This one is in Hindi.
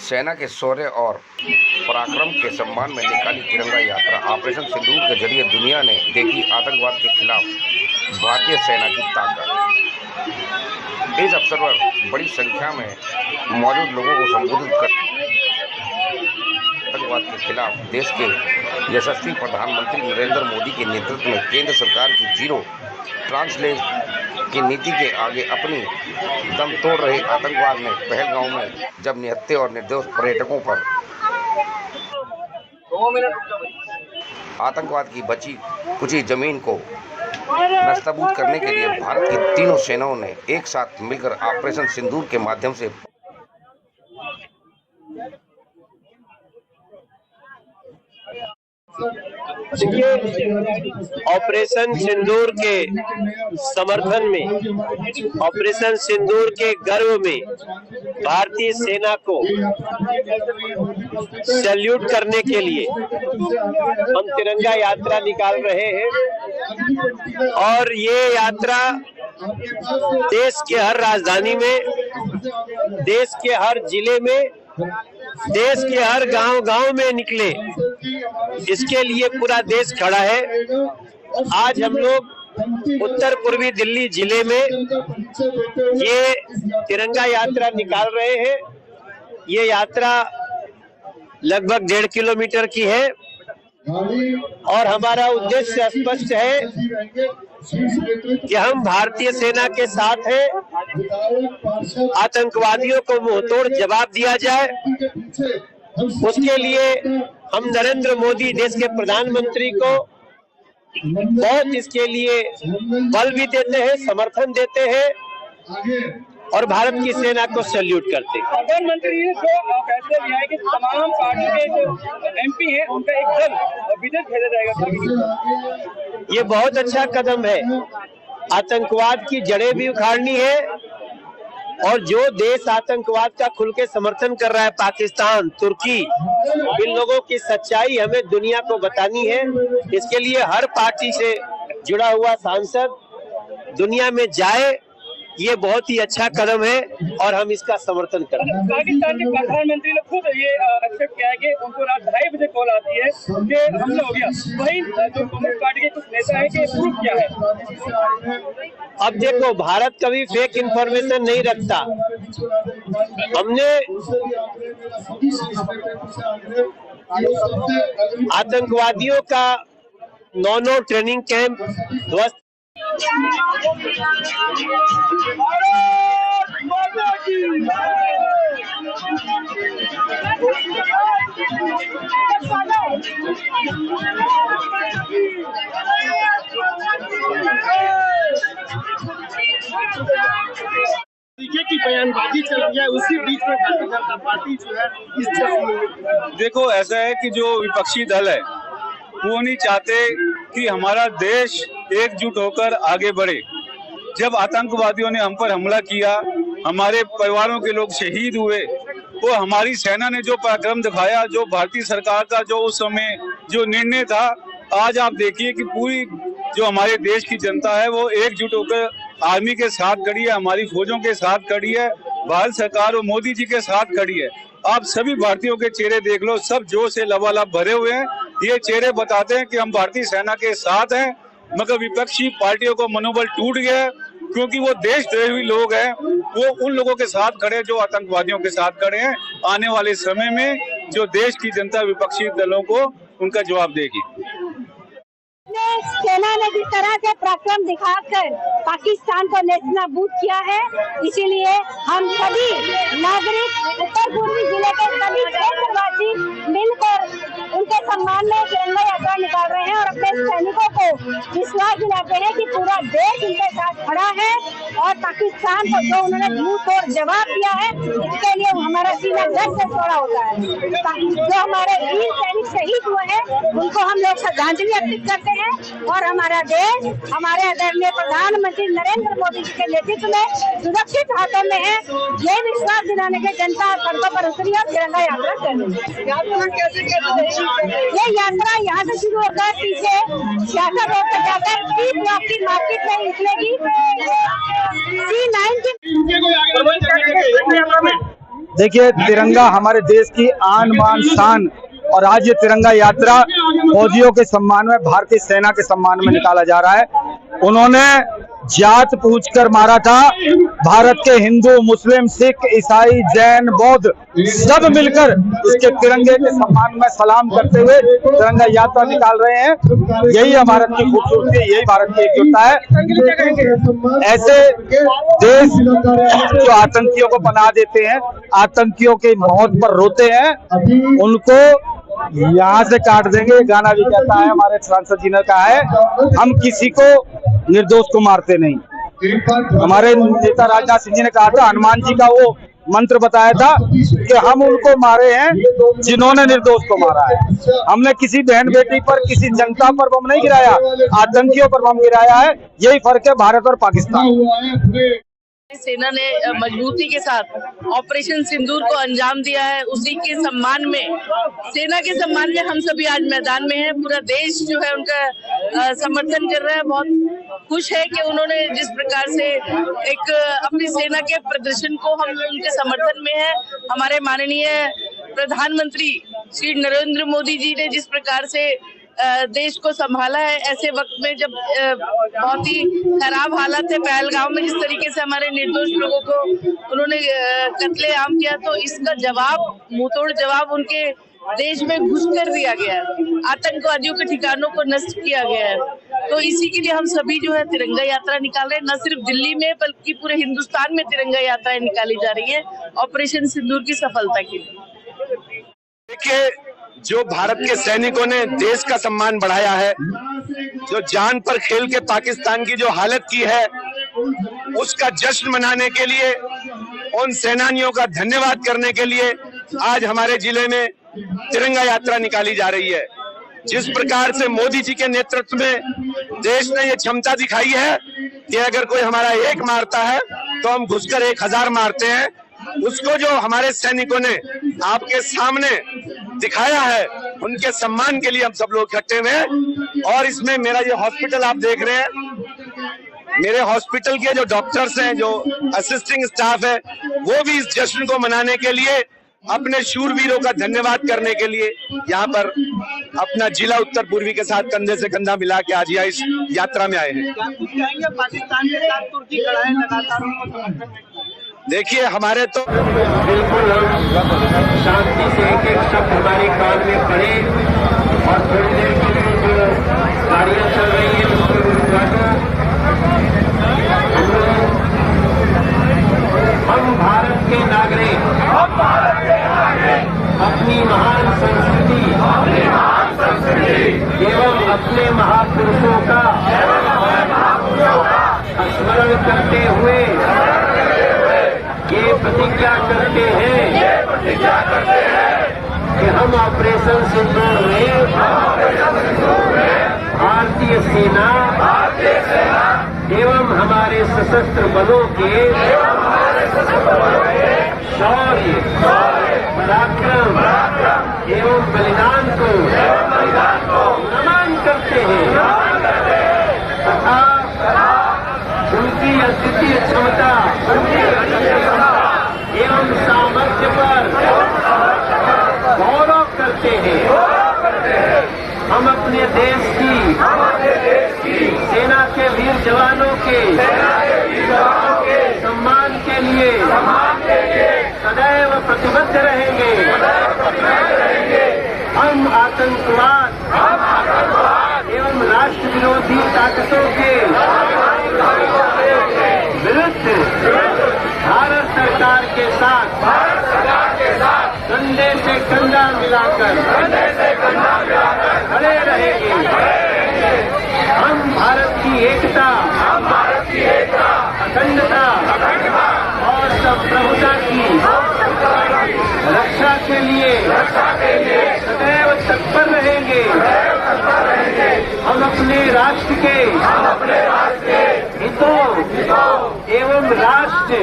सेना के शौर्य और पराक्रम के सम्मान में निकाली तिरंगा यात्रा। ऑपरेशन सिंदूर के जरिए दुनिया ने देखी आतंकवाद के खिलाफ भारतीय सेना की ताकत। इस अवसर पर बड़ी संख्या में मौजूद लोगों को संबोधित कर आतंकवाद के खिलाफ देश के यशस्वी प्रधानमंत्री नरेंद्र मोदी के नेतृत्व में केंद्र सरकार की जीरो टॉलरेंस की नीति के आगे अपनी दम तोड़ रहे आतंकवाद ने पहलगांव में जब निहत्थे और निर्दोष पर्यटकों पर आतंकवाद की बची कुची जमीन को नस्ताबूद करने के लिए भारत की तीनों सेनाओं ने एक साथ मिलकर ऑपरेशन सिंदूर के माध्यम से ऑपरेशन सिंदूर के समर्थन में, ऑपरेशन सिंदूर के गर्व में भारतीय सेना को सैल्यूट करने के लिए हम तिरंगा यात्रा निकाल रहे हैं। और ये यात्रा देश के हर राजधानी में, देश के हर जिले में, देश के हर गांव में निकले, इसके लिए पूरा देश खड़ा है। आज हम लोग उत्तर पूर्वी दिल्ली जिले में ये तिरंगा यात्रा निकाल रहे हैं। ये यात्रा लगभग 1.5 किलोमीटर की है और हमारा उद्देश्य स्पष्ट है कि हम भारतीय सेना के साथ हैं। आतंकवादियों को मुंहतोड़ जवाब दिया जाए, उसके लिए हम नरेंद्र मोदी देश के प्रधानमंत्री को बहुत इसके लिए बल भी देते हैं, समर्थन देते हैं और भारत की सेना को सैल्यूट करते हैं। प्रधानमंत्री ने जो फैसला लिया है कि तमाम पार्टी के जो एमपी हैं उनका एक दल विदेश भेजा जाएगा, ये बहुत अच्छा कदम है। आतंकवाद की जड़ें भी उखाड़नी है और जो देश आतंकवाद का खुल के समर्थन कर रहा है, पाकिस्तान, तुर्की, इन लोगों की सच्चाई हमें दुनिया को बतानी है। इसके लिए हर पार्टी से जुड़ा हुआ सांसद दुनिया में जाए, ये बहुत ही अच्छा कदम है और हम इसका समर्थन करते हैं। पाकिस्तान के प्रधानमंत्री ने खुद ये एक्सेप्ट किया है कि उनको रात 2:30 बजे कॉल आती है कि हमला हो गया। वहीं जो कांग्रेस पार्टी के कुछ नेता है कि प्रूफ क्या है। अब देखो, भारत कभी फेक इंफॉर्मेशन नहीं रखता। हमने आतंकवादियों का 9 ट्रेनिंग कैंप ध्वस्त तरीके की बयानबाजी चल रही है, उसी बीच में भारतीय जनता पार्टी जो है इस देखो, ऐसा है कि जो विपक्षी दल है वो नहीं चाहते कि हमारा देश एकजुट होकर आगे बढ़े। जब आतंकवादियों ने हम पर हमला किया, हमारे परिवारों के लोग शहीद हुए, वो हमारी सेना ने जो पराक्रम दिखाया, जो भारतीय सरकार का जो उस समय जो निर्णय था, आज आप देखिए कि पूरी जो हमारे देश की जनता है वो एकजुट होकर आर्मी के साथ खड़ी है, हमारी फौजों के साथ खड़ी है, भारत सरकार और मोदी जी के साथ खड़ी है। आप सभी भारतीयों के चेहरे देख लो, सब जोश से लबालब भरे हुए हैं। ये चेहरे बताते हैं कि हम भारतीय सेना के साथ हैं। मगर विपक्षी पार्टियों को मनोबल टूट गया है, क्योंकि वो देशद्रोही लोग हैं। वो उन लोगों के साथ खड़े हैं जो आतंकवादियों के साथ खड़े हैं। आने वाले समय में जो देश की जनता विपक्षी दलों को उनका जवाब देगी। सेना ने जिस तरह से पराक्रम दिखाकर पाकिस्तान को नेस्तनाबूद किया है, इसीलिए हम सभी नागरिक उत्तर पूर्वी जिले के सभी क्षेत्रवासी मिलकर उनके सम्मान में तिरंगा यात्रा निकाल रहे हैं और अपने सैनिकों को विश्वास दिलाते हैं कि पूरा देश उनके साथ खड़ा है और पाकिस्तान को जो उन्होंने मुंह तोड़ जवाब दिया है, इसके लिए हमारा सीना गर्व से चौड़ा होता है। जो हमारे वीर सैनिक शहीद हुए हैं उनको हम लोग श्रद्धांजलि अर्पित करते हैं और हमारा देश हमारे आदरणीय प्रधानमंत्री नरेंद्र मोदी जी के नेतृत्व में सुरक्षित हाथों में है। ये विश्वास दिलाने के जनता सड़कों पर उतरी और तिरंगा यात्रा कर रही है। ये यात्रा यहाँ से शुरू होकर पीछे सियासत रोड तक जाकर टी ब्लॉक की मार्केट में निकलेगी। C9 की देखिए, तिरंगा हमारे देश की आन बान शान, और आज ये तिरंगा यात्रा फौजियों के सम्मान में, भारतीय सेना के सम्मान में निकाला जा रहा है। उन्होंने जात पूछकर मारा था। भारत के हिंदू, मुस्लिम, सिख, ईसाई, जैन, बौद्ध सब मिलकर इसके तिरंगे के सम्मान में सलाम करते हुए तिरंगा यात्रा निकाल रहे हैं। यही भारत की खूबसूरती, यही भारत की एकजुटता है। ऐसे देश जो आतंकियों को पनाह देते हैं, आतंकियों के मौत पर रोते हैं, उनको यहाँ से काट देंगे। गाना भी कहता है, हमारे सांसद जी ने कहा है, हम किसी को निर्दोष को मारते नहीं। हमारे नेता राजनाथ सिंह जी ने कहा था, हनुमान जी का वो मंत्र बताया था कि हम उनको मारे हैं जिन्होंने निर्दोष को मारा है। हमने किसी बहन बेटी पर, किसी जनता पर बम नहीं गिराया, आतंकियों पर बम गिराया है। यही फर्क है भारत और पाकिस्तान। सेना ने मजबूती के साथ ऑपरेशन सिंदूर को अंजाम दिया है। उसी के सम्मान में, सेना के सम्मान में हम सभी आज मैदान में हैं। पूरा देश जो है उनका समर्थन कर रहा है। बहुत खुश है कि उन्होंने जिस प्रकार से एक अपनी सेना के प्रदर्शन को, हम उनके समर्थन में है। हमारे माननीय प्रधानमंत्री श्री नरेंद्र मोदी जी ने जिस प्रकार से देश को संभाला है, ऐसे वक्त में जब बहुत ही खराब हालत है पहलगाम में, जिस तरीके से हमारे निर्दोष लोगों को उन्होंने कत्लेआम किया, तो इसका जवाब, मुंहतोड़ जवाब उनके देश में घुसकर दिया गया है। आतंकवादियों के ठिकानों को नष्ट किया गया है। तो इसी के लिए हम सभी जो है तिरंगा यात्रा निकाल रहे हैं। न सिर्फ दिल्ली में बल्कि पूरे हिंदुस्तान में तिरंगा यात्राएं निकाली जा रही है ऑपरेशन सिंदूर की सफलता के लिए। देखिए, जो भारत के सैनिकों ने देश का सम्मान बढ़ाया है, जो जान पर खेल के पाकिस्तान की जो हालत की है, उसका जश्न मनाने के लिए, उन सेनानियों का धन्यवाद करने के लिए आज हमारे जिले में तिरंगा यात्रा निकाली जा रही है। जिस प्रकार से मोदी जी के नेतृत्व में देश ने ये क्षमता दिखाई है कि अगर कोई हमारा एक मारता है तो हम घुसकर 1000 मारते हैं, उसको जो हमारे सैनिकों ने आपके सामने दिखाया है, उनके सम्मान के लिए हम सब लोग इकट्ठे हुए हैं। और इसमें मेरा ये हॉस्पिटल आप देख रहे हैं, मेरे हॉस्पिटल के जो डॉक्टर्स हैं, जो असिस्टिंग स्टाफ है, वो भी इस जश्न को मनाने के लिए, अपने शूरवीरों का धन्यवाद करने के लिए यहाँ पर अपना जिला उत्तर पूर्वी के साथ कंधे से कंधा मिला के आज यहाँ इस यात्रा में आए हैं। पाकिस्तान के साथ तुर्की लड़ाई लगातार, देखिए, हमारे तो बिल्कुल हम शांति से एक एक शब्द हमारे कान में पड़े और थोड़ी देर के लिए जो गाड़ियां चल रही है उसके उद्घाटन, हम भारत के नागरिक अपनी महान संस्कृति एवं अपने महापुरुषों का स्मरण करते हुए ये प्रतिज्ञा करते हैं कि हम ऑपरेशन सिंदूर में भारतीय सेना एवं हमारे सशस्त्र बलों के शौर्य, पराक्रम एवं बलिदान को नमन करते हैं तथा उनकी अद्वितीय क्षमता एवं सामर्थ्य पर गौरव करते हैं। हम अपने देश की सेना के वीर जवानों के सम्मान के लिए सदैव प्रतिबद्ध रहेंगे। हम आतंकवाद एवं राष्ट्र विरोधी ताकतों के विरुद्ध भारत सरकार के साथ कंधे से कंधा मिलाकर खड़े रहेंगे। हम भारत की एकता, अखंडता और संप्रभुता की रक्षा के लिए सदैव तत्पर रहेंगे। हम अपने राष्ट्र के हितों एवं राष्ट्र